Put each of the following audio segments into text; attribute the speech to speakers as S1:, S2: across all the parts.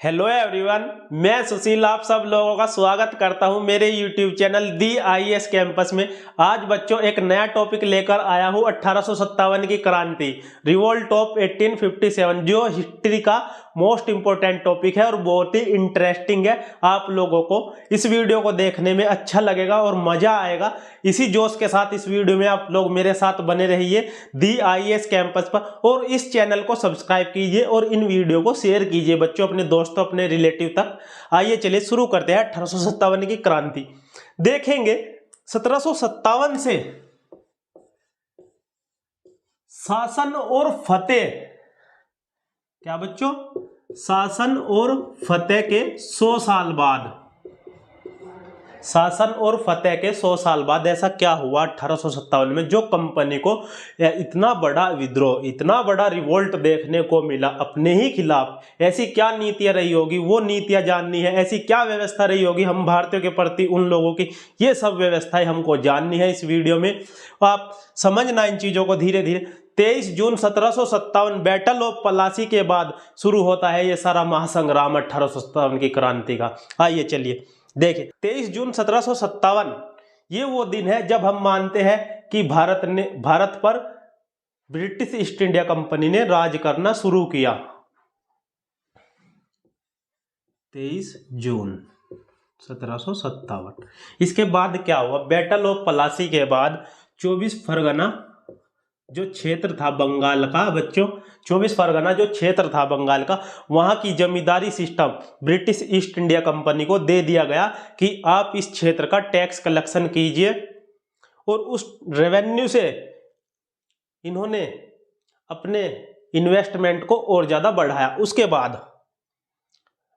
S1: Hello everyone, मैं सुशील आप सब लोगों का स्वागत करता हूं मेरे यूट्यूब चैनल दी आईएएस कैंपस में। आज बच्चों एक नया टॉपिक लेकर आया हूं 1857 की क्रांति, रिवोल्ट ऑफ 1857, जो हिस्ट्री का मोस्ट इंपॉर्टेंट टॉपिक है और बहुत ही इंटरेस्टिंग है। आप लोगों को इस वीडियो को देखने में अच्छा लगेगा और मजा आएगा। इसी जोश के साथ इस वीडियो में आप लोग मेरे साथ बने रहिए दी आईएएस कैंपस पर, और इस चैनल को सब्सक्राइब कीजिए और इन वीडियो को शेयर कीजिए बच्चों अपने दोस्तों अपने रिलेटिव तक। आइए चलिए शुरू करते हैं 1857 की क्रांति। देखेंगे 1757 से शासन और फतेह, क्या बच्चों, शासन और फतेह के 100 साल बाद, शासन और फतेह के 100 साल बाद ऐसा क्या हुआ 1857 में जो कंपनी को इतना बड़ा विद्रोह, इतना बड़ा रिवोल्ट देखने को मिला अपने ही खिलाफ। ऐसी क्या नीतियां रही होगी, वो नीतियां जाननी है। ऐसी क्या व्यवस्था रही होगी हम भारतीयों के प्रति उन लोगों की, ये सब व्यवस्थाएं हमको जाननी है इस वीडियो में। आप समझना इन चीजों को धीरे धीरे। 23 जून 1757 बैटल ऑफ पलासी के बाद शुरू होता है ये सारा महासंग्राम 1857 की क्रांति का। आइए चलिए देखिए, 23 जून 1757 ये वो दिन है जब हम मानते हैं कि भारत पर ब्रिटिश ईस्ट इंडिया कंपनी ने राज करना शुरू किया। 23 जून 1757। इसके बाद क्या हुआ, बैटल ऑफ पलासी के बाद 24 फरगना जो क्षेत्र था बंगाल का बच्चों, 24 फरगना जो क्षेत्र था बंगाल का, वहां की जमींदारी system British East India company को दे दिया गया कि आप इस क्षेत्र का टैक्स कलेक्शन कीजिए। और उस रेवेन्यू से इन्होंने अपने इन्वेस्टमेंट को और ज्यादा बढ़ाया। उसके बाद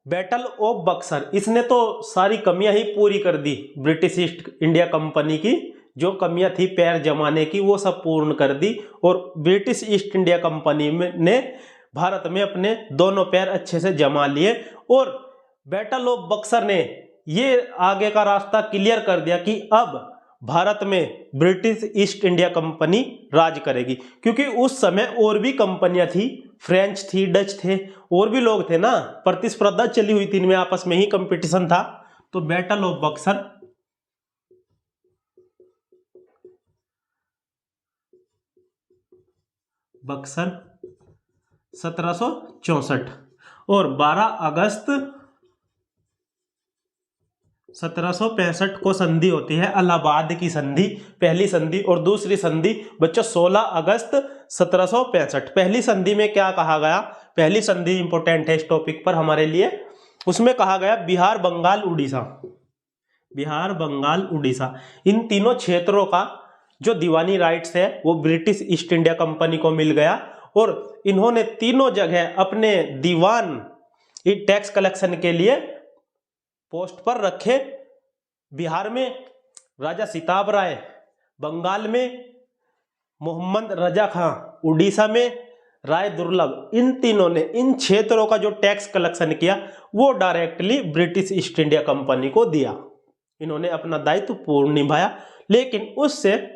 S1: बैटल ऑफ बक्सर, इसने तो सारी कमियां ही पूरी कर दी। ब्रिटिश ईस्ट इंडिया कंपनी की जो कमियां थी पैर जमाने की, वो सब पूर्ण कर दी और ब्रिटिश ईस्ट इंडिया कंपनी ने भारत में अपने दोनों पैर अच्छे से जमा लिए। और बैटल ऑफ बक्सर ने ये आगे का रास्ता क्लियर कर दिया कि अब भारत में ब्रिटिश ईस्ट इंडिया कंपनी राज करेगी, क्योंकि उस समय और भी कंपनियां थी, फ्रेंच थी, डच थे, और भी लोग थे ना, प्रतिस्पर्धा चली हुई थी, इनमें आपस में ही कंपटीशन था। तो बैटल ऑफ बक्सर बक्सर 1764 और 12 अगस्त 1765 को संधि होती है, इलाहाबाद की संधि, पहली संधि। और दूसरी संधि बच्चों 16 अगस्त 1765। पहली संधि में क्या कहा गया, पहली संधि इंपॉर्टेंट है इस टॉपिक पर हमारे लिए। उसमें कहा गया बिहार बंगाल उड़ीसा, बिहार बंगाल उड़ीसा, इन तीनों क्षेत्रों का जो दीवानी राइट्स है वो ब्रिटिश ईस्ट इंडिया कंपनी को मिल गया। और इन्होंने तीनों जगह अपने दीवान टैक्स कलेक्शन के लिए पोस्ट पर रखे। बिहार में राजा सिताब राय, बंगाल में मोहम्मद रजा खां, उड़ीसा में राय दुर्लभ, इन तीनों ने इन क्षेत्रों का जो टैक्स कलेक्शन किया वो directly British East India company को दिया। इन्होंने अपना दायित्व पूर्ण निभाया। लेकिन उससे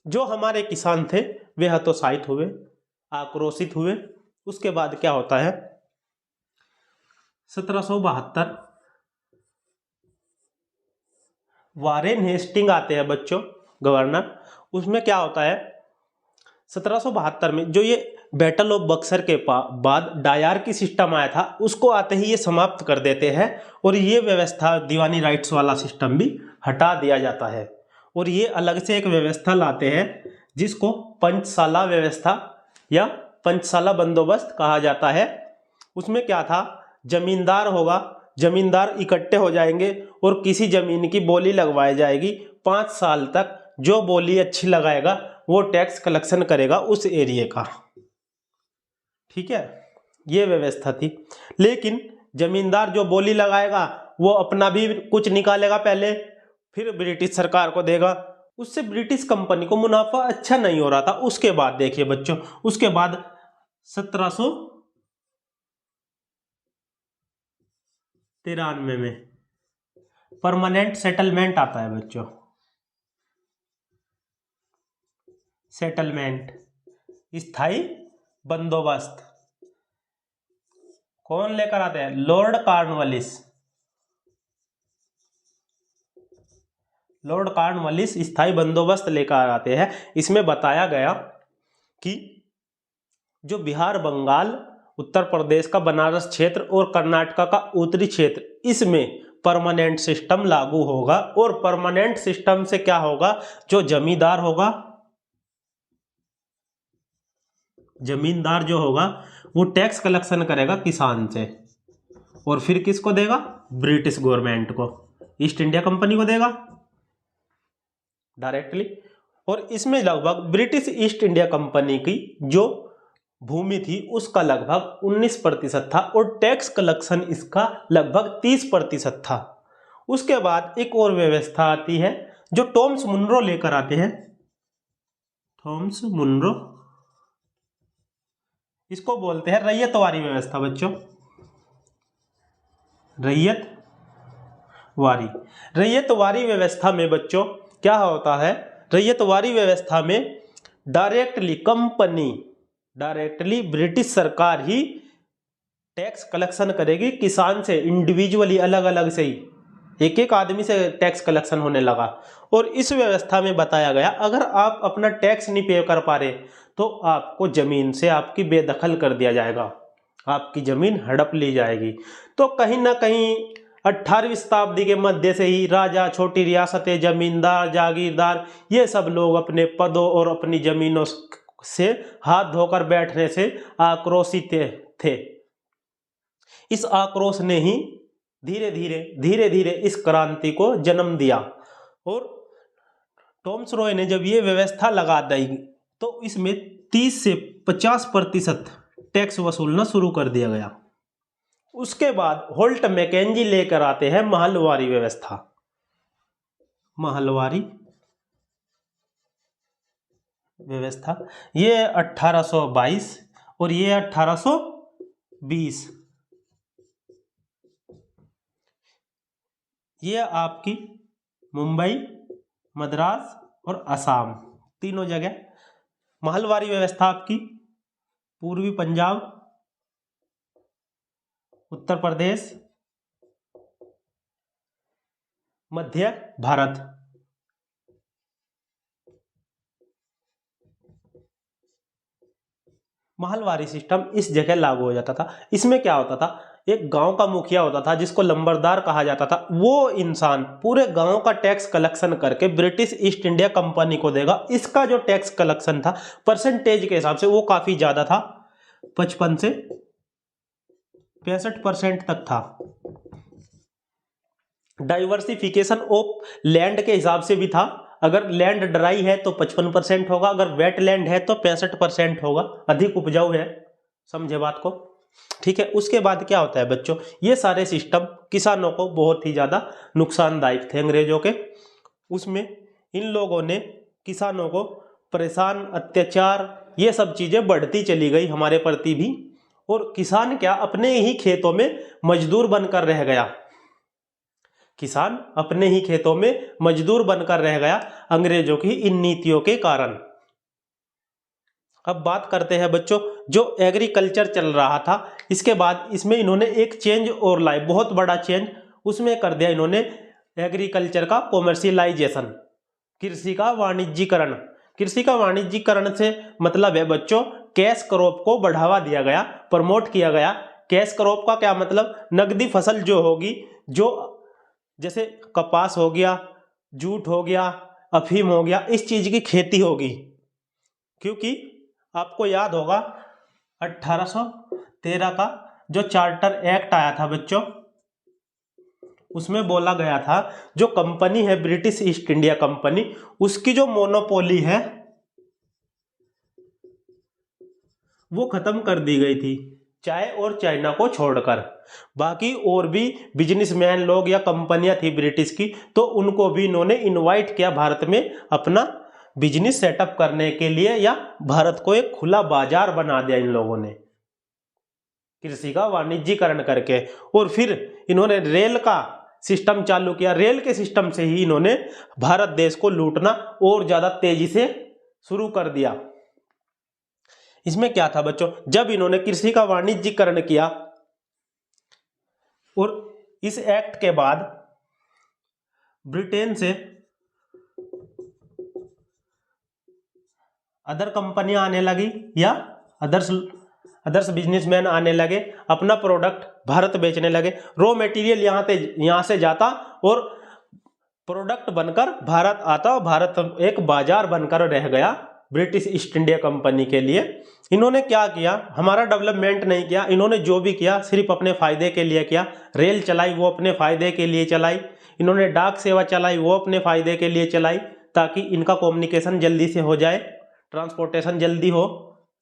S1: जो हमारे किसान थे वे हतोत्साहित हुए, आक्रोशित हुए। उसके बाद क्या होता है, 1772 वारेन हेस्टिंग आते हैं बच्चों गवर्नर। उसमें क्या होता है 1772 में, जो ये बैटल ऑफ बक्सर के बाद डायर की सिस्टम आया था उसको आते ही ये समाप्त कर देते हैं और ये व्यवस्था दीवानी राइट्स वाला सिस्टम भी हटा दिया जाता है। और ये अलग से एक व्यवस्था लाते हैं जिसको पंचशाला व्यवस्था या पंचशाला बंदोबस्त कहा जाता है। उसमें क्या था, जमींदार होगा, जमींदार इकट्ठे हो जाएंगे और किसी जमीन की बोली लगवाई जाएगी। 5 साल तक जो बोली अच्छी लगाएगा वो टैक्स कलेक्शन करेगा उस एरिया का, ठीक है, ये व्यवस्था थी। लेकिन जमींदार जो बोली लगाएगा वो अपना भी कुछ निकालेगा पहले, फिर ब्रिटिश सरकार को देगा। उससे ब्रिटिश कंपनी को मुनाफा अच्छा नहीं हो रहा था। उसके बाद देखिए बच्चों, उसके बाद 1793 में परमानेंट सेटलमेंट आता है बच्चों, सेटलमेंट, स्थायी बंदोबस्त। कौन लेकर आते हैं? Lord Cornwallis. लॉर्ड कॉर्नवालिस स्थायी बंदोबस्त लेकर आते हैं। इसमें बताया गया कि जो बिहार, बंगाल, उत्तर प्रदेश का बनारस क्षेत्र और कर्नाटका का उत्तरी क्षेत्र, इसमें परमानेंट सिस्टम लागू होगा। और परमानेंट सिस्टम से क्या होगा? जो जमींदार होगा, जमींदार जो होगा वो टैक्स कलेक्शन करेगा किसान से, और फिर किसको देगा? ब्रिटिश गवर्नमेंट को, ईस्ट इंडिया कंपनी को देगा डायरेक्टली। और इसमें लगभग ब्रिटिश ईस्ट इंडिया कंपनी की जो भूमि थी उसका लगभग 19% था, और टैक्स कलेक्शन इसका लगभग 30% था। उसके बाद एक और व्यवस्था आती है जो टॉमस मुनरो लेकर आते हैं। टॉमस मुनरो, इसको बोलते हैं रैयतवारी व्यवस्था बच्चों। रैयतवारी व्यवस्था में बच्चों क्या होता है? रैयतवारी व्यवस्था में डायरेक्टली ब्रिटिश सरकार ही टैक्स कलेक्शन करेगी किसान से, इंडिविजुअली, अलग अलग से ही, एक एक आदमी से टैक्स कलेक्शन होने लगा। और इस व्यवस्था में बताया गया अगर आप अपना टैक्स नहीं पे कर पा रहे तो आपको जमीन से आपकी बेदखल कर दिया जाएगा, आपकी जमीन हड़प ली जाएगी। तो कहीं ना कहीं 18वीं शताब्दी के मध्य से ही राजा, छोटी रियासतें, जमींदार, जागीरदार, ये सब लोग अपने पदों और अपनी जमीनों से हाथ धोकर बैठने से आक्रोशित थे। इस आक्रोश ने ही धीरे धीरे इस क्रांति को जन्म दिया। और टॉमस रॉय ने जब ये व्यवस्था लगा दी तो इसमें 30 से 50% टैक्स वसूलना शुरू कर दिया गया। उसके बाद होल्ट मैकेंजी लेकर आते हैं महलवारी व्यवस्था। महलवारी व्यवस्था ये 1822 और ये 1820। ये आपकी मुंबई, मद्रास और असम, तीनों जगह महलवारी व्यवस्था आपकी पूर्वी पंजाब, उत्तर प्रदेश, मध्य भारत। महलवारी सिस्टम इस जगह लागू हो जाता था। इसमें क्या होता था? एक गांव का मुखिया होता था जिसको लंबरदार कहा जाता था। वो इंसान पूरे गांव का टैक्स कलेक्शन करके ब्रिटिश ईस्ट इंडिया कंपनी को देगा। इसका जो टैक्स कलेक्शन था परसेंटेज के हिसाब से वो काफी ज्यादा था, 55 से 65% तक था। डाइवर्सिफिकेशन ऑफ लैंड के हिसाब से भी था। अगर लैंड ड्राई है तो 55% होगा, अगर वेट लैंड है तो 65% होगा, अधिक उपजाऊ है। समझे बात को? ठीक है। उसके बाद क्या होता है बच्चों? ये सारे सिस्टम किसानों को बहुत ही ज्यादा नुकसानदायक थे अंग्रेजों के। उसमें इन लोगों ने किसानों को परेशान, अत्याचार, ये सब चीजें बढ़ती चली गई हमारे प्रति भी। और किसान क्या अपने ही खेतों में मजदूर बनकर रह गया। किसान अपने ही खेतों में मजदूर बनकर रह गया अंग्रेजों की इन नीतियों के कारण। अब बात करते हैं बच्चों जो एग्रीकल्चर चल रहा था, इसके बाद इसमें इन्होंने एक चेंज और लाए, बहुत बड़ा चेंज उसमें कर दिया इन्होंने, एग्रीकल्चर का कॉमर्शियलाइजेशन, कृषि का वाणिज्यीकरण। कृषि का वाणिज्यीकरण से मतलब है बच्चों कैश क्रॉप को बढ़ावा दिया गया, प्रमोट किया गया। कैश क्रॉप का क्या मतलब? नकदी फसल जो होगी, जो जैसे कपास हो गया, जूट हो गया, अफीम हो गया, इस चीज की खेती होगी। क्योंकि आपको याद होगा 1813 का जो चार्टर एक्ट आया था बच्चों, उसमें बोला गया था जो कंपनी है ब्रिटिश ईस्ट इंडिया कंपनी, उसकी जो मोनोपोली है वो खत्म कर दी गई थी, चाय और चाइना को छोड़कर। बाकी और भी बिजनेसमैन लोग या कंपनियां थी ब्रिटिश की, तो उनको भी इन्होंने इनवाइट किया भारत में अपना बिजनेस सेटअप करने के लिए, या भारत को एक खुला बाजार बना दिया इन लोगों ने कृषि का वाणिज्यीकरण करके। और फिर इन्होंने रेल का सिस्टम चालू किया। रेल के सिस्टम से ही इन्होंने भारत देश को लूटना और ज्यादा तेजी से शुरू कर दिया। इसमें क्या था बच्चों? जब इन्होंने कृषि का वाणिज्यीकरण किया और इस एक्ट के बाद ब्रिटेन से अदर कंपनियां आने लगी या अदर्स बिजनेसमैन आने लगे, अपना प्रोडक्ट भारत बेचने लगे। रॉ मटेरियल यहाँ से जाता और प्रोडक्ट बनकर भारत आता। भारत एक बाजार बनकर रह गया ब्रिटिश ईस्ट इंडिया कंपनी के लिए। इन्होंने क्या किया, हमारा डेवलपमेंट नहीं किया, इन्होंने जो भी किया सिर्फ अपने फायदे के लिए किया। रेल चलाई वो अपने फायदे के लिए चलाई, इन्होंने डाक सेवा चलाई वो अपने फायदे के लिए चलाई, ताकि इनका कम्युनिकेशन जल्दी से हो जाए, ट्रांसपोर्टेशन जल्दी हो,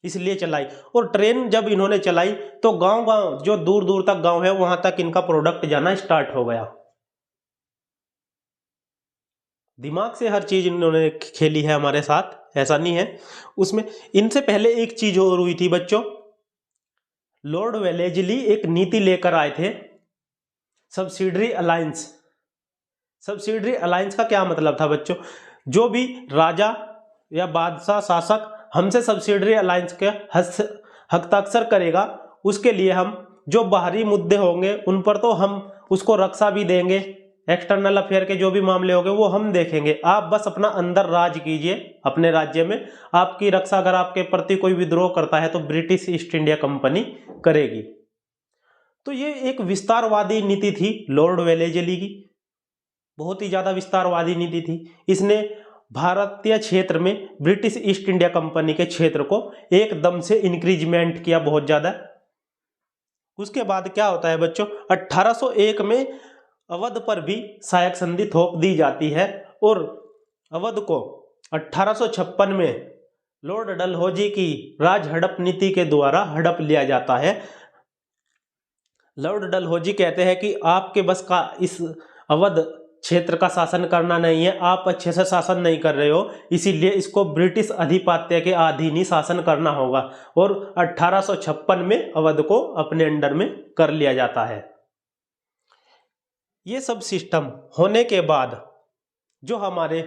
S1: इसलिए चलाई। और ट्रेन जब इन्होंने चलाई तो गांव गांव, जो दूर दूर तक गांव है, वहां तक इनका प्रोडक्ट जाना स्टार्ट हो गया। दिमाग से हर चीज इन्होंने खेली है हमारे साथ, ऐसा नहीं है। उसमें इनसे पहले एक चीज और हुई थी बच्चों, लॉर्ड वेलेस्ली एक नीति लेकर आए थे, सब्सिडरी अलायंस। सब्सिडरी अलायंस का क्या मतलब था बच्चों, जो भी राजा या बादशाह शासक हमसे सब्सिडरी अलायंस के हस्ताक्षर करेगा, उसके लिए हम जो बाहरी मुद्दे होंगे उन पर तो हम उसको रक्षा भी देंगे, एक्सटर्नल अफेयर के जो भी मामले होंगे वो हम देखेंगे, आप बस अपना अंदर राज कीजिए अपने राज्य में, आपकी रक्षा अगर आपके प्रति कोई विद्रोह करता है तो ब्रिटिश ईस्ट इंडिया कंपनी करेगी। तो ये एक विस्तारवादी नीति थी लॉर्ड वेलेस्ली की, बहुत ही ज्यादा विस्तारवादी नीति थी। इसने भारतीय क्षेत्र में ब्रिटिश ईस्ट इंडिया कंपनी के क्षेत्र को एकदम से इंक्रीजमेंट किया, बहुत ज्यादा। उसके बाद क्या होता है बच्चों, 1801 में अवध पर भी सहायक संधि थोप दी जाती है और अवध को 1856 में लॉर्ड डलहौजी की राज हड़प नीति के द्वारा हड़प लिया जाता है। लॉर्ड डलहौजी कहते हैं कि आपके बस का इस अवध क्षेत्र का शासन करना नहीं है, आप अच्छे से शासन नहीं कर रहे हो, इसीलिए इसको ब्रिटिश अधिपत्य के अधीन ही शासन करना होगा। और 1856 में अवध को अपने अंडर में कर लिया जाता है। ये सब सिस्टम होने के बाद जो हमारे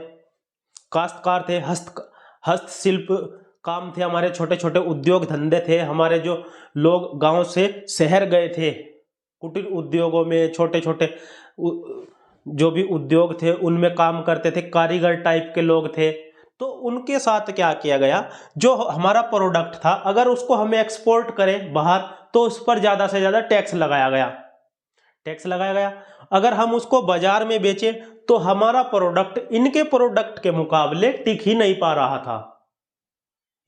S1: काश्तकार थे, हस्तशिल्प काम थे, हमारे छोटे छोटे उद्योग धंधे थे, हमारे जो लोग गांव से शहर गए थे, कुटीर उद्योगों में छोटे छोटे जो भी उद्योग थे उनमें काम करते थे, कारीगर टाइप के लोग थे, तो उनके साथ क्या किया गया, जो हमारा प्रोडक्ट था अगर उसको हमें एक्सपोर्ट करें बाहर तो उस पर ज़्यादा से ज़्यादा टैक्स लगाया गया। अगर हम उसको बाजार में बेचें तो हमारा प्रोडक्ट इनके प्रोडक्ट के मुकाबले टिक ही नहीं पा रहा था।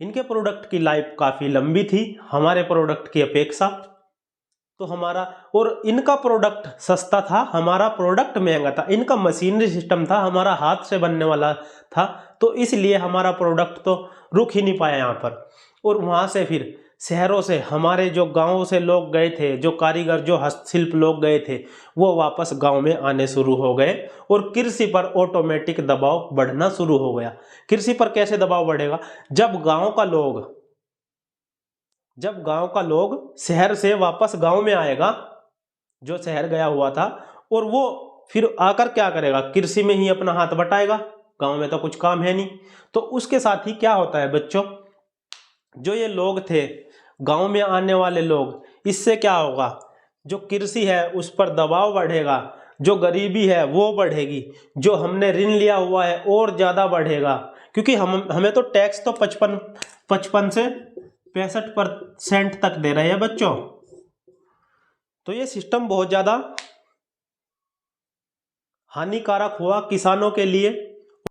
S1: इनके प्रोडक्ट की लाइफ काफ़ी लंबी थी हमारे प्रोडक्ट की अपेक्षा, तो हमारा, और इनका प्रोडक्ट सस्ता था, हमारा प्रोडक्ट महंगा था। इनका मशीनरी सिस्टम था, हमारा हाथ से बनने वाला था, तो इसलिए हमारा प्रोडक्ट तो रुक ही नहीं पाया यहाँ पर। और वहाँ से फिर शहरों से हमारे जो गांवों से लोग गए थे, जो कारीगर, जो हस्तशिल्प लोग गए थे, वो वापस गांव में आने शुरू हो गए और कृषि पर ऑटोमेटिक दबाव बढ़ना शुरू हो गया। कृषि पर कैसे दबाव बढ़ेगा, जब गांव का लोग शहर से वापस गांव में आएगा, जो शहर गया हुआ था, और वो फिर आकर क्या करेगा, कृषि में ही अपना हाथ बटाएगा, गांव में तो कुछ काम है नहीं। तो उसके साथ ही क्या होता है बच्चों, जो ये लोग थे गांव में आने वाले लोग, इससे क्या होगा, जो कृषि है उस पर दबाव बढ़ेगा, जो गरीबी है वो बढ़ेगी, जो हमने ऋण लिया हुआ है और ज़्यादा बढ़ेगा, क्योंकि हमें तो टैक्स तो 55 से 65% तक दे रहे हैं बच्चों। तो ये सिस्टम बहुत ज़्यादा हानिकारक हुआ किसानों के लिए,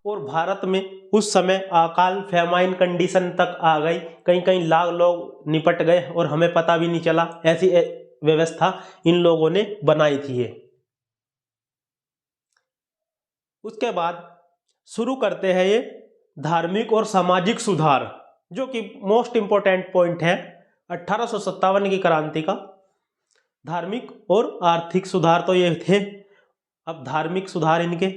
S1: और भारत में उस समय अकाल फैमाइन कंडीशन तक आ गई, कहीं कहीं लाख लोग निपट गए और हमें पता भी नहीं चला। ऐसी व्यवस्था इन लोगों ने बनाई थी। ये उसके बाद शुरू करते हैं ये धार्मिक और सामाजिक सुधार, जो कि मोस्ट इंपॉर्टेंट पॉइंट है 1857 की क्रांति का। धार्मिक और आर्थिक सुधार तो ये थे, अब धार्मिक सुधार इनके,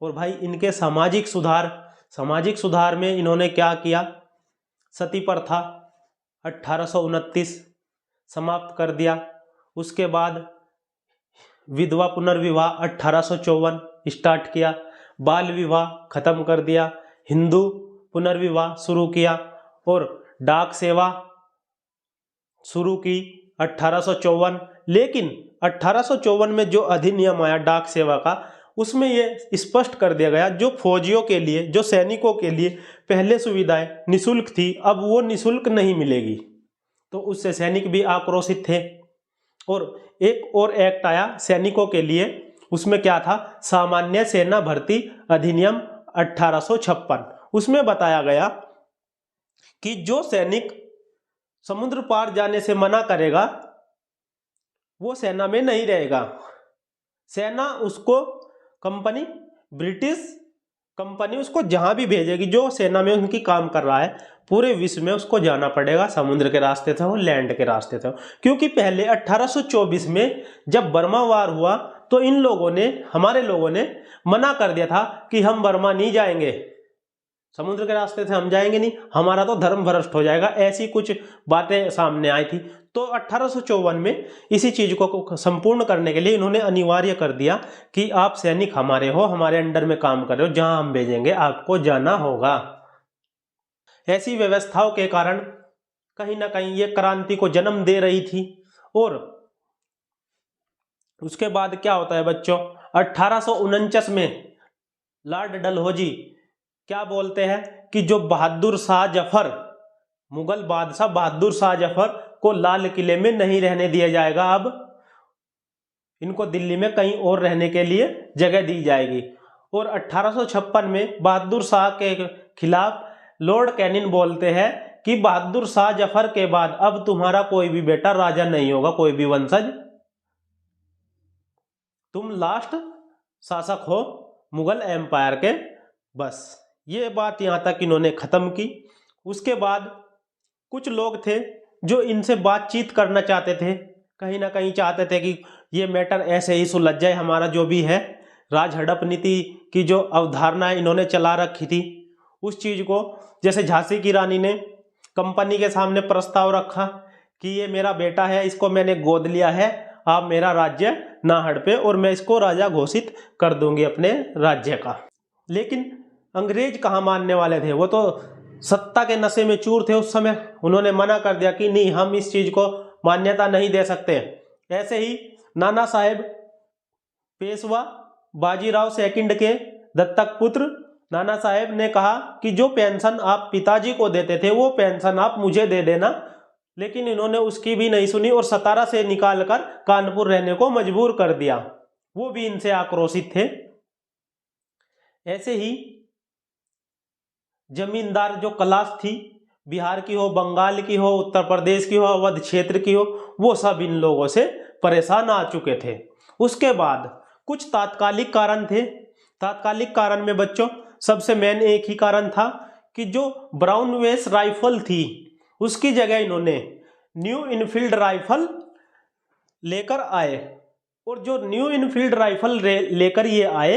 S1: और भाई इनके सामाजिक सुधार में इन्होंने क्या किया, सती प्रथा 1829 समाप्त कर दिया। उसके बाद विधवा पुनर्विवाह 1854 स्टार्ट किया, बाल विवाह खत्म कर दिया, हिंदू पुनर्विवाह शुरू किया, और डाक सेवा शुरू की 1854। लेकिन 1854 में जो अधिनियम आया डाक सेवा का, उसमें ये स्पष्ट कर दिया गया जो फौजियों के लिए, जो सैनिकों के लिए पहले सुविधाएं निःशुल्क थी, अब वो निःशुल्क नहीं मिलेगी। तो उससे सैनिक भी आक्रोशित थे। और एक और एक्ट आया सैनिकों के लिए, उसमें क्या था, सामान्य सेना भर्ती अधिनियम 1856। उसमें बताया गया कि जो सैनिक समुद्र पार जाने से मना करेगा वो सेना में नहीं रहेगा। सेना उसको कंपनी, ब्रिटिश कंपनी उसको जहां भी भेजेगी, जो सेना में उनकी काम कर रहा है, पूरे विश्व में उसको जाना पड़ेगा, समुद्र के रास्ते से हो, लैंड के रास्ते से हो। क्योंकि पहले 1824 में जब बर्मा वार हुआ तो इन लोगों ने, हमारे लोगों ने मना कर दिया था कि हम बर्मा नहीं जाएंगे, समुद्र के रास्ते से हम जाएंगे नहीं, हमारा तो धर्म भ्रष्ट हो जाएगा, ऐसी कुछ बातें सामने आई थी। तो 1854 में इसी चीज को संपूर्ण करने के लिए इन्होंने अनिवार्य कर दिया कि आप सैनिक हमारे हो, हमारे अंडर में काम कर रहे हो, जहां हम भेजेंगे आपको जाना होगा। ऐसी व्यवस्थाओं के कारण कहीं ना कहीं ये क्रांति को जन्म दे रही थी। और उसके बाद क्या होता है बच्चों, 1849 में लॉर्ड डलहौजी क्या बोलते हैं कि जो बहादुर शाह जफर, मुगल बादशाह बहादुर शाह जफर को लाल किले में नहीं रहने दिया जाएगा, अब इनको दिल्ली में कहीं और रहने के लिए जगह दी जाएगी। और 1856 में बहादुर शाह के खिलाफ लॉर्ड कैनिंग बोलते हैं कि बहादुर शाह जफर के बाद अब तुम्हारा कोई भी बेटा राजा नहीं होगा, कोई भी वंशज, तुम लास्ट शासक हो मुगल एम्पायर के। बस ये बात यहां तक इन्होंने खत्म की। उसके बाद कुछ लोग थे जो इनसे बातचीत करना चाहते थे, कहीं ना कहीं चाहते थे कि ये मैटर ऐसे ही सुलझ जाए, हमारा जो भी है राज हड़प नीति की जो अवधारणा इन्होंने चला रखी थी उस चीज को, जैसे झांसी की रानी ने कंपनी के सामने प्रस्ताव रखा कि ये मेरा बेटा है, इसको मैंने गोद लिया है, आप मेरा राज्य ना हड़पे और मैं इसको राजा घोषित कर दूंगी अपने राज्य का। लेकिन अंग्रेज कहाँ मानने वाले थे, वो तो सत्ता के नशे में चूर थे उस समय, उन्होंने मना कर दिया कि नहीं, हम इस चीज को मान्यता नहीं दे सकते। ऐसे ही नाना साहेब पेशवा बाजीराव सेकंड के दत्तक पुत्र नाना साहेब ने कहा कि जो पेंशन आप पिताजी को देते थे वो पेंशन आप मुझे दे देना, लेकिन इन्होंने उसकी भी नहीं सुनी और 17 से निकालकर कानपुर रहने को मजबूर कर दिया। वो भी इनसे आक्रोशित थे। ऐसे ही जमींदार जो क्लास थी, बिहार की हो, बंगाल की हो, उत्तर प्रदेश की हो, अवध क्षेत्र की हो, वो सब इन लोगों से परेशान आ चुके थे। उसके बाद कुछ तात्कालिक कारण थे। तात्कालिक कारण में बच्चों सबसे मेन एक ही कारण था कि जो ब्राउन वेस राइफल थी उसकी जगह इन्होंने न्यू इनफील्ड राइफल लेकर आए। और जो न्यू इनफील्ड राइफल लेकर ये आए,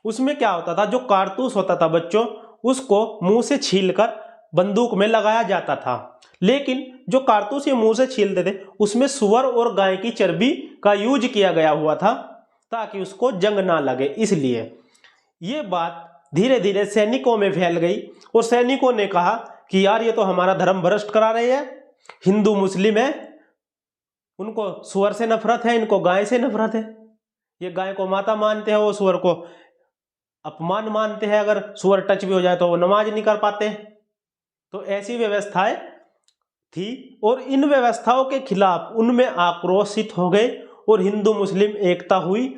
S1: उसमें क्या होता था, जो कारतूस होता था बच्चों, उसको मुंह से छीलकर बंदूक में लगाया जाता था। लेकिन जो कारतूस ये मुंह से छीलते थे उसमें सुअर और गाय की चर्बी का यूज किया गया हुआ था ताकि उसको जंग ना लगे। इसलिए ये बात धीरे धीरे सैनिकों में फैल गई और सैनिकों ने कहा कि यार ये तो हमारा धर्म भ्रष्ट करा रहे हैं, हिंदू मुस्लिम है, उनको सुअर से नफरत है, इनको गाय से नफरत है, ये गाय को माता मानते हैं, वो सुअर को अपमान मानते हैं, अगर सुअर टच भी हो जाए तो वो नमाज नहीं कर पाते। तो ऐसी व्यवस्थाएं थी और इन व्यवस्थाओं के खिलाफ उनमें आक्रोशित हो गए और हिंदू मुस्लिम एकता हुई।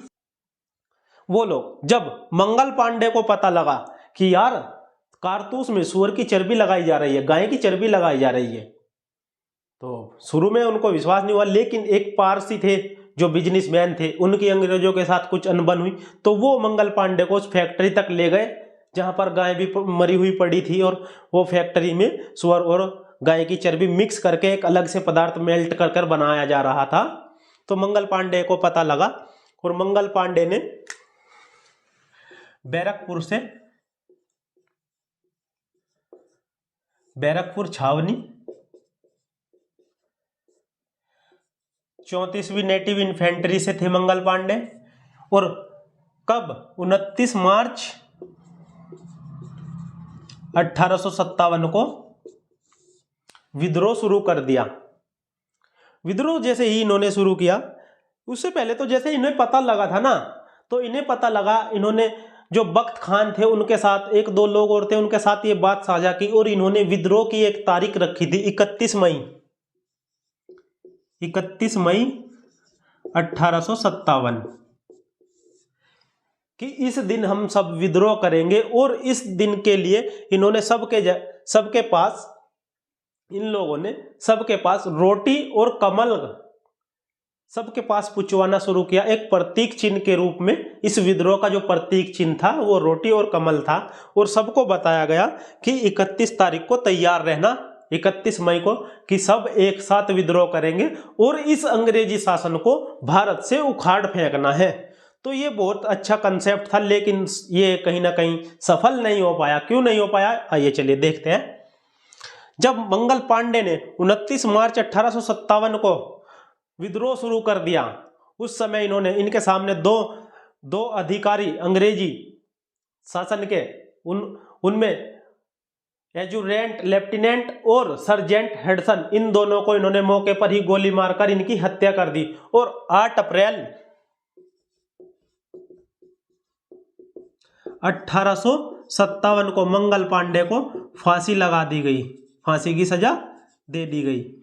S1: वो लोग, जब मंगल पांडे को पता लगा कि यार कारतूस में सुअर की चर्बी लगाई जा रही है, गाय की चर्बी लगाई जा रही है, तो शुरू में उनको विश्वास नहीं हुआ। लेकिन एक पारसी थे जो बिजनेसमैन थे, उनकी अंग्रेजों के साथ कुछ अनबन हुई तो वो मंगल पांडे को उस फैक्ट्री तक ले गए जहां पर गाय भी मरी हुई पड़ी थी, और वो फैक्ट्री में सुअर और गाय की चर्बी मिक्स करके एक अलग से पदार्थ मेल्ट कर कर बनाया जा रहा था। तो मंगल पांडे को पता लगा और मंगल पांडे ने बैरकपुर छावनी 34वीं नेटिव इन्फेंट्री से थे मंगल पांडे, और कब 29 मार्च 1857 को विद्रोह शुरू कर दिया। विद्रोह जैसे ही इन्होंने शुरू किया, उससे पहले तो जैसे इन्हें पता लगा था ना, तो इन्हें पता लगा, इन्होंने जो बख्त खान थे उनके साथ, एक दो लोग और थे, उनके साथ ये बात साझा की और इन्होंने विद्रोह की एक तारीख रखी थी 31 मई 1857 कि इस दिन हम सब विद्रोह करेंगे। और इस दिन के लिए इन्होंने सबके पास, इन लोगों ने सबके पास रोटी और कमल सबके पास पुचवाना शुरू किया, एक प्रतीक चिन्ह के रूप में। इस विद्रोह का जो प्रतीक चिन्ह था वो रोटी और कमल था, और सबको बताया गया कि 31 तारीख को तैयार रहना, 31 मई को, कि सब एक साथ विद्रोह करेंगे और इस अंग्रेजी शासन को भारत से उखाड़ फेंकना है। तो ये बहुत अच्छा कंसेप्ट था, लेकिन ये कहीं ना कहीं सफल नहीं हो पाया। क्यों नहीं हो पाया, आइए चलिए देखते हैं। जब मंगल पांडे ने 29 मार्च 1857 को विद्रोह शुरू कर दिया, उस समय इन्होंने, इनके सामने दो अधिकारी अंग्रेजी शासन के, उनमें एजुरेंट लेफ्टिनेंट और सर्जेंट हेडसन, इन दोनों को इन्होंने मौके पर ही गोली मारकर इनकी हत्या कर दी। और 8 अप्रैल 1857 को मंगल पांडे को फांसी लगा दी गई, फांसी की सजा दे दी गई।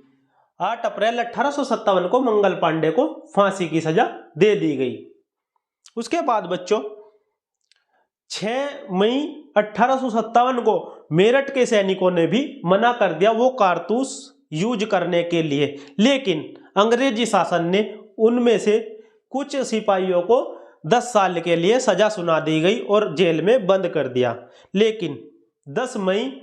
S1: 8 अप्रैल 1857 को मंगल पांडे को फांसी की सजा दे दी गई। उसके बाद बच्चों 6 मई 1857 को मेरठ के सैनिकों ने भी मना कर दिया वो कारतूस यूज करने के लिए, लेकिन अंग्रेजी शासन ने उनमें से कुछ सिपाहियों को 10 साल के लिए सजा सुना दी गई और जेल में बंद कर दिया। लेकिन 10 मई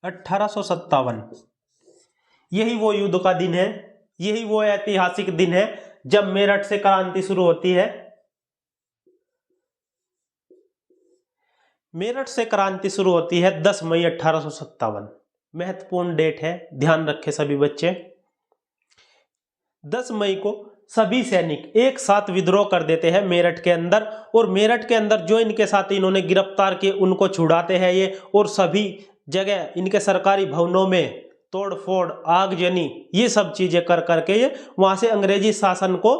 S1: 1857 यही वो युद्ध का दिन है, यही वो ऐतिहासिक दिन है जब मेरठ से क्रांति शुरू होती है। मेरठ से क्रांति शुरू होती है 10 मई 1857। महत्वपूर्ण डेट है, ध्यान रखें सभी बच्चे। 10 मई को सभी सैनिक एक साथ विद्रोह कर देते हैं मेरठ के अंदर, और मेरठ के अंदर जो इनके साथ इन्होंने गिरफ्तार किए उनको छुड़ाते हैं ये, और सभी जगह इनके सरकारी भवनों में तोड़फोड़, आगजनी, ये सब चीजें कर करके ये वहां से अंग्रेजी शासन को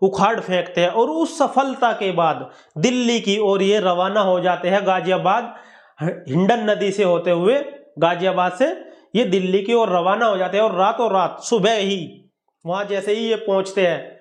S1: उखाड़ फेंकते हैं। और उस सफलता के बाद दिल्ली की ओर ये रवाना हो जाते हैं, गाजियाबाद, हिंडन नदी से होते हुए गाजियाबाद से ये दिल्ली की ओर रवाना हो जाते हैं। और रातों रात सुबह ही वहां जैसे ही ये पहुंचते हैं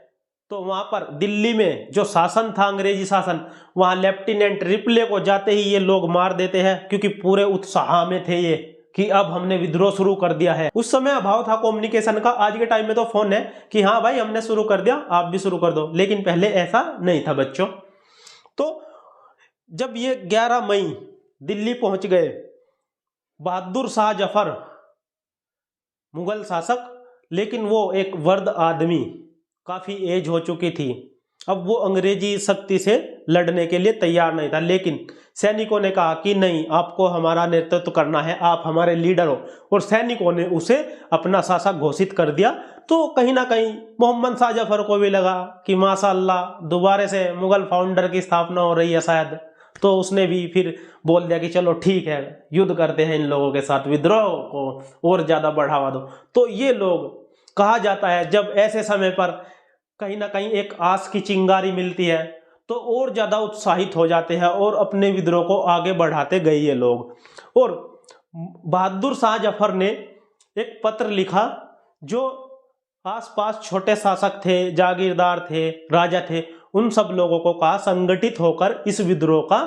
S1: तो वहां पर दिल्ली में जो शासन था, अंग्रेजी शासन, वहां लेफ्टिनेंट रिपले को जाते ही ये लोग मार देते हैं, क्योंकि पूरे उत्साह में थे ये कि अब हमने विद्रोह शुरू कर दिया है। उस समय अभाव था कम्युनिकेशन का, आज के टाइम में तो फोन है कि हाँ भाई हमने शुरू कर दिया, आप भी शुरू कर दो, लेकिन पहले ऐसा नहीं था बच्चों। तो जब ये 11 मई दिल्ली पहुंच गए, बहादुर शाह जफर मुगल शासक, लेकिन वो एक वृद्ध आदमी, काफी एज हो चुकी थी, अब वो अंग्रेजी शक्ति से लड़ने के लिए तैयार नहीं था। लेकिन सैनिकों ने कहा कि नहीं, आपको हमारा नेतृत्व करना है, आप हमारे लीडर हो, और सैनिकों ने उसे अपना शासक घोषित कर दिया। तो कहीं ना कहीं मोहम्मद शाह जफर को भी लगा कि माशाअल्लाह दोबारा से मुगल फाउंडर की स्थापना हो रही है शायद, तो उसने भी फिर बोल दिया कि चलो ठीक है, युद्ध करते हैं इन लोगों के साथ, विद्रोह को और ज्यादा बढ़ावा दो। तो ये लोग, कहा जाता है जब ऐसे समय पर कहीं ना कहीं एक आस की चिंगारी मिलती है तो और ज्यादा उत्साहित हो जाते हैं और अपने विद्रोह को आगे बढ़ाते गए ये लोग। और बहादुर शाह जफर ने एक पत्र लिखा, जो आसपास छोटे शासक थे, जागीरदार थे, राजा थे, उन सब लोगों को कहा संगठित होकर इस विद्रोह का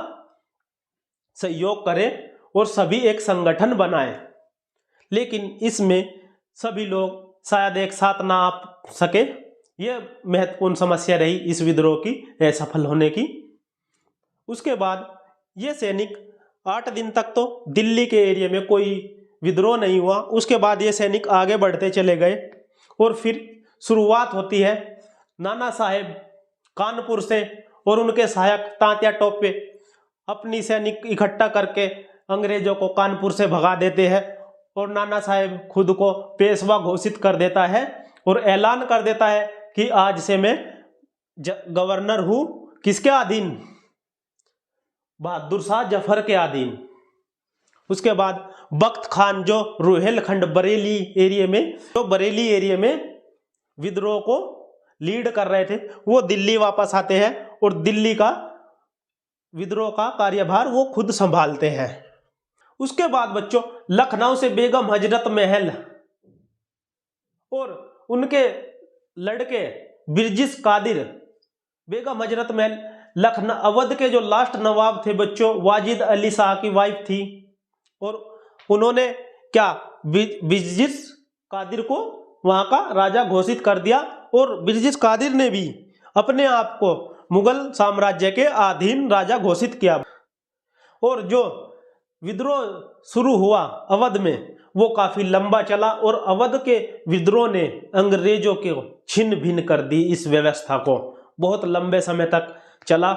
S1: सहयोग करें और सभी एक संगठन बनाएं। लेकिन इसमें सभी लोग शायद एक साथ ना आ सके, यह महत्वपूर्ण समस्या रही इस विद्रोह की असफल होने की। उसके बाद ये सैनिक 8 दिन तक तो दिल्ली के एरिया में कोई विद्रोह नहीं हुआ। उसके बाद ये सैनिक आगे बढ़ते चले गए और फिर शुरुआत होती है नाना साहेब कानपुर से, और उनके सहायक तात्या टोपे अपनी सैनिक इकट्ठा करके अंग्रेजों को कानपुर से भगा देते हैं। और नाना साहेब खुद को पेशवा घोषित कर देता है और ऐलान कर देता है कि आज से मैं गवर्नर हूं, किसके अधीन? बहादुर शाह जफर के अधीन। उसके बाद बख्त खान जो रुहेलखंड बरेली एरिया में, तो बरेली एरिया में विद्रोह को लीड कर रहे थे, वो दिल्ली वापस आते हैं और दिल्ली का विद्रोह का कार्यभार वो खुद संभालते हैं। उसके बाद बच्चों लखनऊ से बेगम हजरत महल और उनके लड़के बिरजिस कादिर, बेगम हजरत महल लखनऊ अवध के जो लास्ट नवाब थे बच्चों, वाजिद अली शाह की वाइफ थी, और उन्होंने क्या बिरजिस कादिर को वहां का राजा घोषित कर दिया, और बिरजिस कादिर ने भी अपने आप को मुगल साम्राज्य के अधीन राजा घोषित किया। और जो विद्रोह शुरू हुआ अवध में वो काफी लंबा चला, और अवध के विद्रोह ने अंग्रेजों को छिन्न भिन्न कर दी। इस व्यवस्था को बहुत लंबे समय तक चला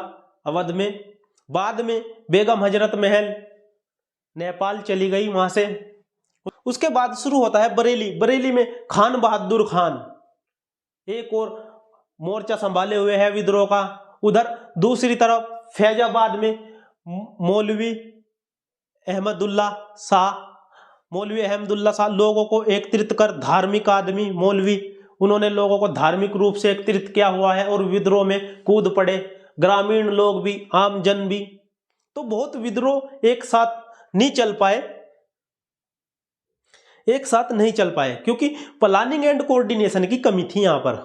S1: अवध में। बाद में बेगम हजरत महल नेपाल चली गई वहां से। उसके बाद शुरू होता है बरेली। बरेली में खान बहादुर खान एक और मोर्चा संभाले हुए है विद्रोह का। उधर दूसरी तरफ फैजाबाद में मौलवी अहमदुल्ला शाह लोगों को एकत्रित कर, धार्मिक आदमी मौलवी, उन्होंने लोगों को धार्मिक रूप से एकत्रित किया हुआ है और विद्रोह में कूद पड़े, ग्रामीण लोग भी, आम जन भी। तो बहुत विद्रोह एक साथ नहीं चल पाए क्योंकि प्लानिंग एंड कोऑर्डिनेशन की कमी थी। यहां पर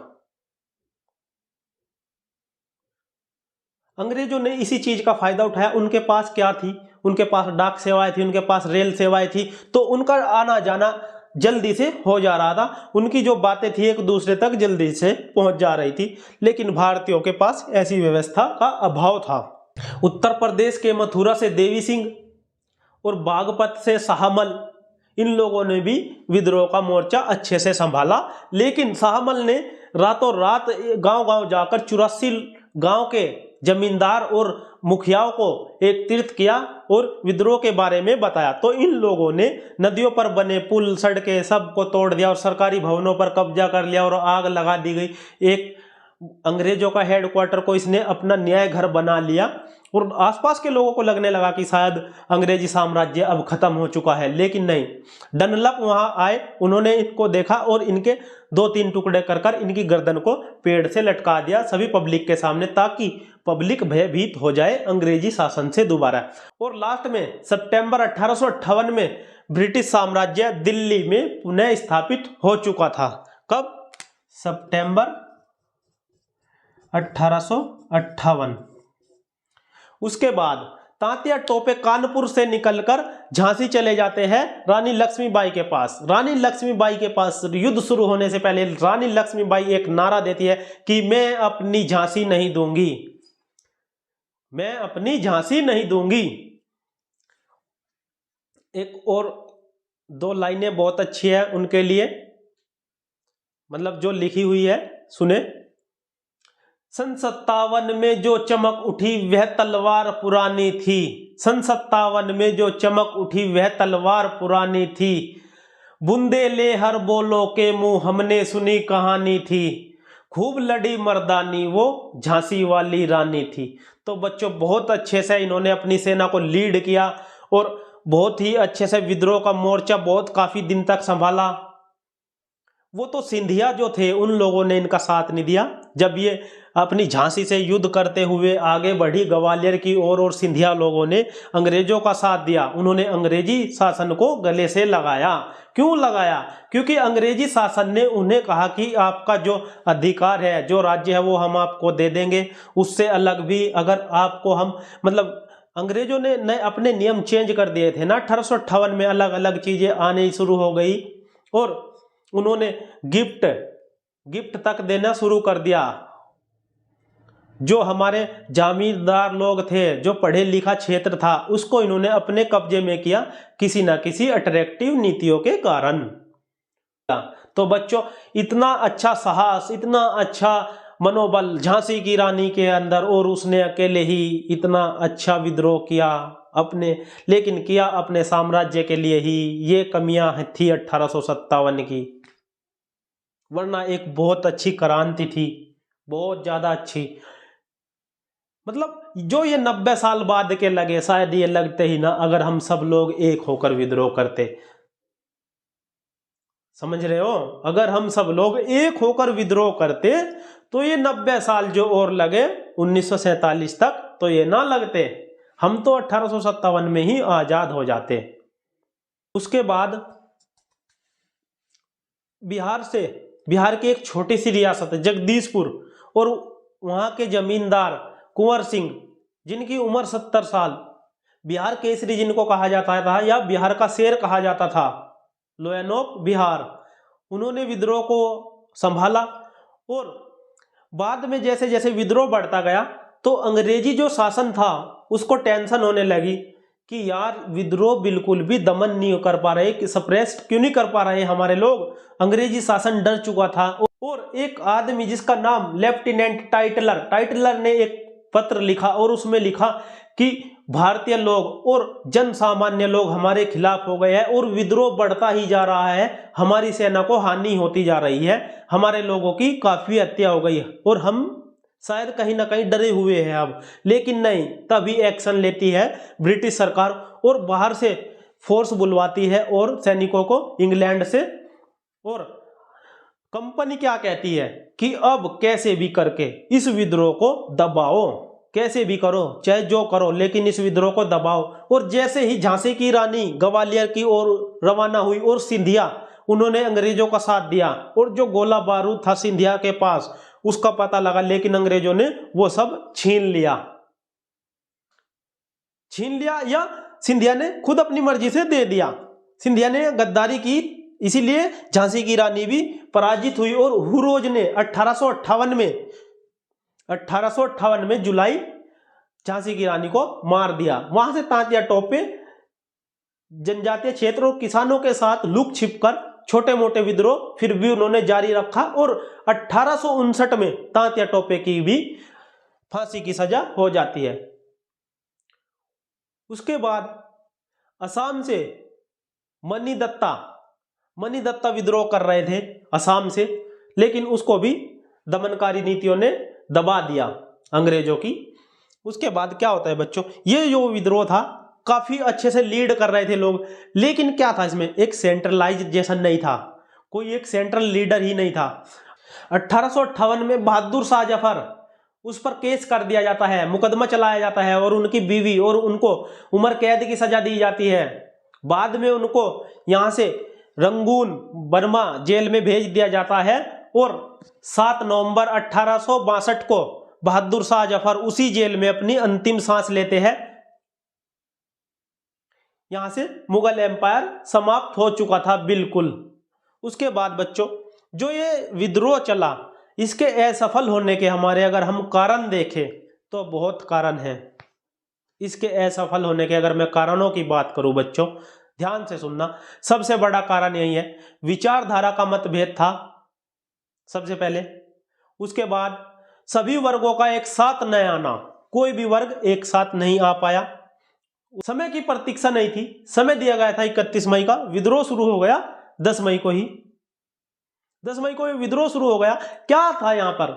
S1: अंग्रेजों ने इसी चीज का फायदा उठाया। उनके पास क्या थी? उनके पास डाक सेवाएं थी, उनके पास रेल सेवाएं थी, तो उनका आना जाना जल्दी से हो जा रहा था। उनकी जो बातें थी एक दूसरे तक जल्दी से पहुंच जा रही थी, लेकिन भारतीयों के पास ऐसी व्यवस्था का अभाव था। उत्तर प्रदेश के मथुरा से देवी सिंह और बागपत से शाहमल, इन लोगों ने भी विद्रोह का मोर्चा अच्छे से संभाला। लेकिन शाहमल ने रातों रात गांव-गांव जाकर 84 गांव के जमींदार और मुखियाओं को एकत्रित किया और विद्रोह के बारे में बताया। तो इन लोगों ने नदियों पर बने पुल, सड़कें सबको तोड़ दिया और सरकारी भवनों पर कब्जा कर लिया और आग लगा दी गई। एक अंग्रेजों का हेडक्वार्टर को इसने अपना न्याय घर बना लिया और आसपास के लोगों को लगने लगा कि शायद अंग्रेजी साम्राज्य अब खत्म हो चुका है, लेकिन नहीं। डनलप वहां आए, उन्होंने इनको देखा और इनके 2-3 टुकड़े कर कर इनकी गर्दन को पेड़ से लटका दिया सभी पब्लिक के सामने, ताकि पब्लिक भयभीत हो जाए अंग्रेजी शासन से दोबारा। और लास्ट में सितंबर 1858 में ब्रिटिश साम्राज्य दिल्ली में पुनः स्थापित हो चुका था। कब? सितंबर 1858। उसके बाद तांतिया टोपे कानपुर से निकलकर झांसी चले जाते हैं रानी लक्ष्मीबाई के पास। रानी लक्ष्मीबाई के पास युद्ध शुरू होने से पहले रानी लक्ष्मीबाई एक नारा देती है कि मैं अपनी झांसी नहीं दूंगी, मैं अपनी झांसी नहीं दूंगी। एक और 2 लाइनें बहुत अच्छी है उनके लिए, मतलब जो लिखी हुई है, सुने। सन 57 में जो चमक उठी वह तलवार पुरानी थी, सन 57 में जो चमक उठी वह तलवार पुरानी थी, बूंदे ले हर बोलो के मुंह हमने सुनी कहानी थी, खूब लड़ी मर्दानी वो झांसी वाली रानी थी। तो बच्चों बहुत अच्छे से इन्होंने अपनी सेना को लीड किया और बहुत ही अच्छे से विद्रोह का मोर्चा बहुत काफी दिन तक संभाला। वो तो सिंधिया जो थे उन लोगों ने इनका साथ नहीं दिया। जब ये अपनी झांसी से युद्ध करते हुए आगे बढ़ी ग्वालियर की ओर और सिंधिया लोगों ने अंग्रेजों का साथ दिया। उन्होंने अंग्रेजी शासन को गले से लगाया। क्यों लगाया? क्योंकि अंग्रेजी शासन ने उन्हें कहा कि आपका जो अधिकार है, जो राज्य है, वो हम आपको दे देंगे। उससे अलग भी अगर आपको हम, मतलब अंग्रेजों ने नए अपने नियम चेंज कर दिए थे ना। 1858 में अलग अलग चीजें आने शुरू हो गई और उन्होंने गिफ्ट तक देना शुरू कर दिया। जो हमारे जामींदार लोग थे, जो पढ़े लिखा क्षेत्र था, उसको इन्होंने अपने कब्जे में किया किसी ना किसी अट्रैक्टिव नीतियों के कारण। तो बच्चों इतना अच्छा साहस, इतना अच्छा मनोबल झांसी की रानी के अंदर, और उसने अकेले ही इतना अच्छा विद्रोह किया अपने, लेकिन किया अपने साम्राज्य के लिए ही। ये कमियां थी 1857 की, वरना एक बहुत अच्छी क्रांति थी, बहुत ज्यादा अच्छी। मतलब जो ये 90 साल बाद के लगे, शायद ये लगते ही ना अगर हम सब लोग एक होकर विद्रोह करते। समझ रहे हो? अगर हम सब लोग एक होकर विद्रोह करते तो ये 90 साल जो और लगे 1947 तक, तो ये ना लगते। हम तो 1857 में ही आजाद हो जाते। उसके बाद बिहार की एक छोटी सी रियासत है जगदीशपुर, और वहां के जमींदार कुंवर सिंह, जिनकी उम्र 70 साल, बिहार केसरी जिनको कहा जाता था या बिहार का शेर कहा जाता था, लायन ऑफ बिहार, उन्होंने विद्रोह को संभाला। और बाद में जैसे जैसे विद्रोह बढ़ता गया तो अंग्रेजी जो शासन था उसको टेंशन होने लगी कि यार विद्रोह बिल्कुल भी दमन नहीं कर पा रहे, कि सप्रेस क्यों नहीं कर पा रहे हमारे लोग, अंग्रेजी शासन डर चुका था। और एक आदमी जिसका नाम लेफ्टिनेंट टाइटलर ने एक पत्र लिखा और उसमें लिखा कि भारतीय लोग और जन सामान्य लोग हमारे खिलाफ हो गए हैं और विद्रोह बढ़ता ही जा रहा है, हमारी सेना को हानि होती जा रही है, हमारे लोगों की काफी हत्या हो गई है और हम शायद कहीं ना कहीं डरे हुए हैं अब। लेकिन नहीं, तभी एक्शन लेती है ब्रिटिश सरकार और बाहर से फोर्स बुलवाती है और सैनिकों को इंग्लैंड से। और कंपनी क्या कहती है कि अब कैसे भी करके इस विद्रोह को दबाओ, कैसे भी करो, चाहे जो करो, लेकिन इस विद्रोह को दबाओ। और जैसे ही झांसी की रानी ग्वालियर की ओर रवाना हुई और सिंधिया, उन्होंने अंग्रेजों का साथ दिया और जो गोला बारूद था सिंधिया के पास उसका पता लगा, लेकिन अंग्रेजों ने वो सब छीन लिया या सिंधिया ने खुद अपनी मर्जी से दे दिया। सिंधिया ने गद्दारी की, इसीलिए झांसी की रानी भी पराजित हुई और हुरोज ने 1858 में जुलाई झांसी की रानी को मार दिया। वहां से तांतिया टोपे जनजातीय क्षेत्रों और किसानों के साथ लुक छिपकर छोटे मोटे विद्रोह फिर भी उन्होंने जारी रखा और 1859 में तांतिया टोपे की भी फांसी की सजा हो जाती है। उसके बाद असम से मनी दत्ता विद्रोह कर रहे थे असम से, लेकिन उसको भी दमनकारी नीतियों ने दबा दिया अंग्रेजों की। उसके बाद क्या होता है बच्चों, ये जो विद्रोह था काफी अच्छे से लीड कर रहे थे लोग, लेकिन क्या था इसमें, एक सेंट्रलाइजेशन नहीं था, कोई एक सेंट्रल लीडर ही नहीं था। 1858 में बहादुर शाह जफर, उस पर केस कर दिया जाता है, मुकदमा चलाया जाता है और उनकी बीवी और उनको उम्र कैद की सजा दी जाती है। बाद में उनको यहां से रंगून बर्मा जेल में भेज दिया जाता है और 7 नवंबर 1862 को बहादुर शाह जफर उसी जेल में अपनी अंतिम सांस लेते हैं। यहां से मुगल एम्पायर समाप्त हो चुका था बिल्कुल। उसके बाद बच्चों जो ये विद्रोह चला, इसके असफल होने के हमारे अगर हम कारण देखें तो बहुत कारण हैं। इसके असफल होने के अगर मैं कारणों की बात करूं बच्चों, ध्यान से सुनना, सबसे बड़ा कारण यही है, विचारधारा का मतभेद था सबसे पहले। उसके बाद सभी वर्गों का एक साथ न आना, कोई भी वर्ग एक साथ नहीं आ पाया। समय की प्रतीक्षा नहीं थी, समय दिया गया था 31 मई का, विद्रोह शुरू हो गया 10 मई को ही। 10 मई को विद्रोह शुरू हो गया। क्या था यहां पर,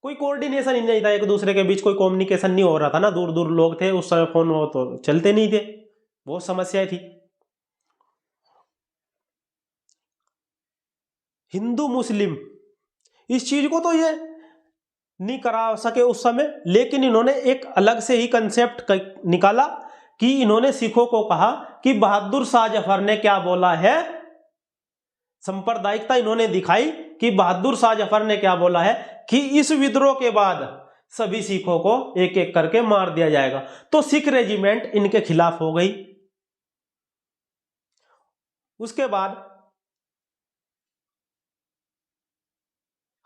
S1: कोई कोऑर्डिनेशन ही नहीं था, एक दूसरे के बीच कोई कम्युनिकेशन नहीं हो रहा था ना, दूर दूर लोग थे उस समय, फोन वो तो चलते नहीं थे, बहुत समस्याएं थी। हिंदू मुस्लिम इस चीज को तो ये नहीं करा सके उस समय, लेकिन इन्होंने एक अलग से ही कंसेप्ट निकाला कि इन्होंने सिखों को कहा कि बहादुर शाह जफर ने क्या बोला है, सांप्रदायिकता इन्होंने दिखाई कि बहादुर शाह जफर ने क्या बोला है कि इस विद्रोह के बाद सभी सिखों को एक एक करके मार दिया जाएगा। तो सिख रेजिमेंट इनके खिलाफ हो गई। उसके बाद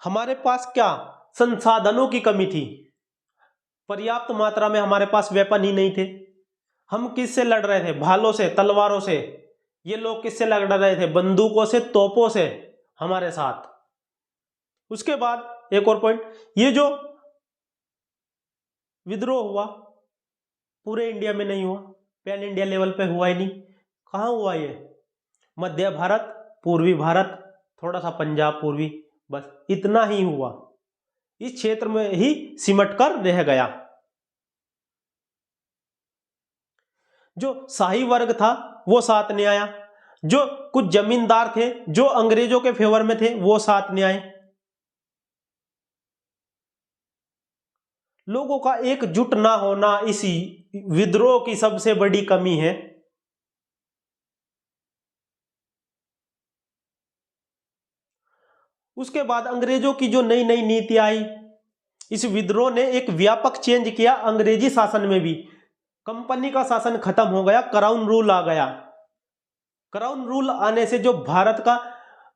S1: हमारे पास क्या, संसाधनों की कमी थी, पर्याप्त मात्रा में हमारे पास वेपन ही नहीं थे। हम किससे लड़ रहे थे, भालों से, तलवारों से। ये लोग किससे लड़ रहे थे, बंदूकों से, तोपों से हमारे साथ। उसके बाद एक और पॉइंट, ये जो विद्रोह हुआ पूरे इंडिया में नहीं हुआ, पैन इंडिया लेवल पे हुआ ही नहीं। कहाँ हुआ ये, मध्य भारत, पूर्वी भारत, थोड़ा सा पंजाब पूर्वी, बस इतना ही हुआ, इस क्षेत्र में ही सिमट कर रह गया। जो शाही वर्ग था वो साथ नहीं आया, जो कुछ जमींदार थे जो अंग्रेजों के फेवर में थे वो साथ नहीं आए। लोगों का एकजुट ना होना इसी विद्रोह की सबसे बड़ी कमी है। उसके बाद अंग्रेजों की जो नई नई नीति आई, इस विद्रोह ने एक व्यापक चेंज किया अंग्रेजी शासन में भी। कंपनी का शासन खत्म हो गया, क्राउन रूल आ गया। क्राउन रूल आने से जो भारत का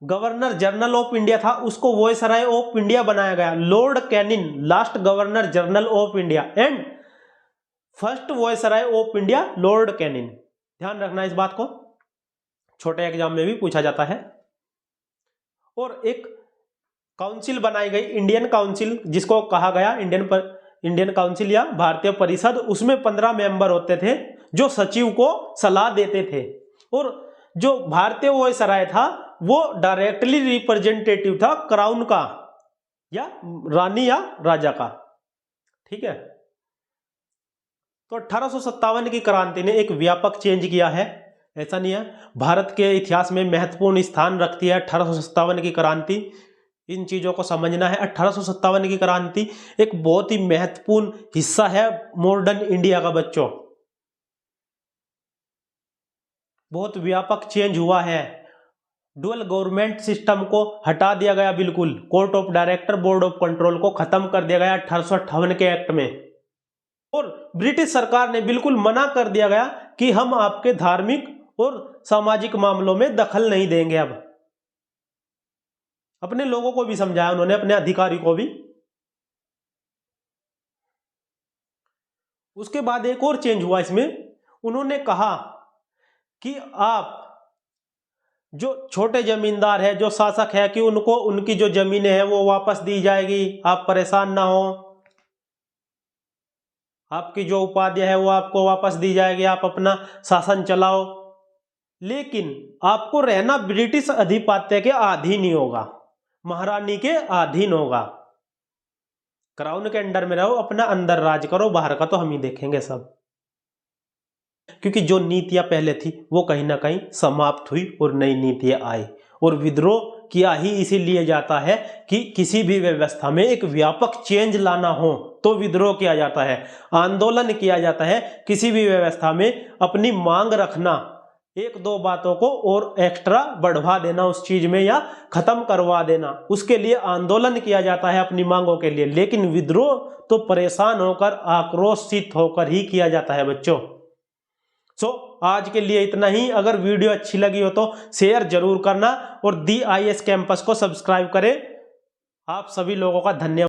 S1: गवर्नर जनरल ऑफ इंडिया था उसको वॉयसराय ऑफ इंडिया बनाया गया। Lord Canning last governor general of India and first viceroy of India Lord Canning. ध्यान रखना इस बात को, छोटे एग्जाम में भी पूछा जाता है। और एक काउंसिल बनाई गई, इंडियन काउंसिल जिसको कहा गया इंडियन काउंसिल या भारतीय परिषद। उसमें 15 मेंबर होते थे जो सचिव को सलाह देते थे। और जो भारतीय वॉयसराय था वो डायरेक्टली रिप्रेजेंटेटिव था क्राउन का या रानी या राजा का। ठीक है, तो 1857 की क्रांति ने एक व्यापक चेंज किया है। ऐसा नहीं है, भारत के इतिहास में महत्वपूर्ण स्थान रखती है 1857 की क्रांति। इन चीजों को समझना है। 1857 की क्रांति एक बहुत ही महत्वपूर्ण हिस्सा है मॉडर्न इंडिया का बच्चों। बहुत व्यापक चेंज हुआ है। डुअल गवर्नमेंट सिस्टम को हटा दिया गया बिल्कुल। Court of director, board of control को खत्म कर दिया गया 1858 के एक्ट में। और ब्रिटिश सरकार ने बिल्कुल मना कर दिया गया कि हम आपके धार्मिक और सामाजिक मामलों में दखल नहीं देंगे। अब अपने लोगों को भी समझाया उन्होंने, अपने अधिकारी को भी। उसके बाद एक और चेंज हुआ इसमें। उन्होंने कहा कि आप जो छोटे जमींदार है, जो शासक है, कि उनको उनकी जो जमीनें हैं वो वापस दी जाएगी, आप परेशान ना हो। आपकी जो उपाधि है वो आपको वापस दी जाएगी, आप अपना शासन चलाओ। लेकिन आपको रहना ब्रिटिश अधिपत्य के अधीन ही होगा, महारानी के अधीन होगा। क्राउन के अंडर में रहो, अपना अंदर राज करो, बाहर का तो हम ही देखेंगे सब। क्योंकि जो नीतियां पहले थी वो कहीं ना कहीं समाप्त हुई और नई नीतियां आई। और विद्रोह किया ही इसीलिए जाता है कि किसी भी व्यवस्था में एक व्यापक चेंज लाना हो तो विद्रोह किया जाता है, आंदोलन किया जाता है। किसी भी व्यवस्था में अपनी मांग रखना, एक दो बातों को और एक्स्ट्रा बढ़वा देना उस चीज में या खत्म करवा देना, उसके लिए आंदोलन किया जाता है अपनी मांगों के लिए। लेकिन विद्रोह तो परेशान होकर, आक्रोशित होकर ही किया जाता है बच्चों। आज के लिए इतना ही। अगर वीडियो अच्छी लगी हो तो शेयर जरूर करना और DIS कैंपस को सब्सक्राइब करें। आप सभी लोगों का धन्यवाद।